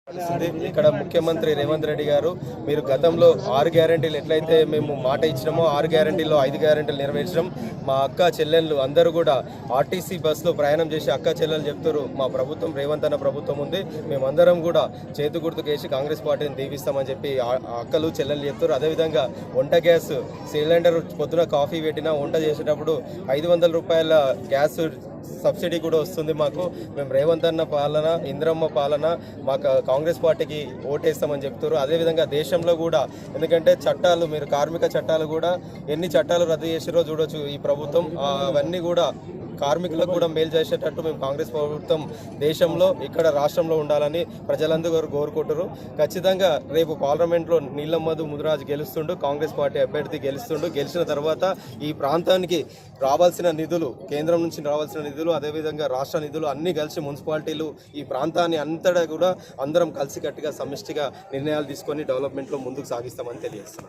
ఇక్కడ ముఖ్యమంత్రి రేవంత్ రెడ్డి గారు మీరు గతంలో 6 గ్యారెంటీలు ఎట్లయితే మేము మాట ఇచ్చినామో 6 గ్యారెంటీల్లో 5 గ్యారెంటీలు నెరవేర్చడం మా అక్క చెల్లెళ్ళు అందరూ కూడా ఆర్టీసీ బస్సులో ప్రయాణం చేసి అక్క చెల్లెలు చెప్తారు మా ప్రభుత్వం రేవంత్ అన్న ప్రభుత్వం ఉంది మేమందరం కూడా చేతు గుర్తుకేసి కాంగ్రెస్ పార్టీని దీవిస్తామని చెప్పి అక్కలు చెల్లెలు చెప్తారు. అదేవిధంగా వంట గ్యాస్ సిలిండర్ పొద్దున కాఫీ పెట్టినా వంట చేసేటప్పుడు 500 రూపాయల గ్యాస్ సబ్సిడీ కూడా వస్తుంది. మేము రేవంత్ అన్న పాలన ఇంద్రమ్మ పాలన మాకు కాంగ్రెస్ పార్టీకి ఓటేస్తామని చెప్తారు. అదేవిధంగా దేశంలో కూడా ఎందుకంటే చట్టాలు మీరు కార్మిక చట్టాలు కూడా ఎన్ని చట్టాలు రద్దు చేసిరో చూడొచ్చు ఈ ప్రభుత్వం. అవన్నీ కూడా కార్మికులకు కూడా మేలు చేసేటట్టు మేము కాంగ్రెస్ ప్రభుత్వం దేశంలో ఇక్కడ రాష్ట్రంలో ఉండాలని ప్రజలందరూ కోరుకుంటారు. ఖచ్చితంగా రేపు పార్లమెంట్లో నీలమ్మధు ముదిరాజు గెలుస్తుండు, కాంగ్రెస్ పార్టీ అభ్యర్థి గెలుస్తుండు. గెలిచిన తర్వాత ఈ ప్రాంతానికి రావాల్సిన నిధులు కేంద్రం నుంచి రావాల్సిన నిధులు అదేవిధంగా రాష్ట్ర నిధులు అన్నీ కలిసి మున్సిపాలిటీలు ఈ ప్రాంతాన్ని అంతటా కూడా అందరం కలిసికట్టుగా సమిష్టిగా నిర్ణయాలు తీసుకొని డెవలప్మెంట్లో ముందుకు సాగిస్తామని తెలియజేస్తున్నాం.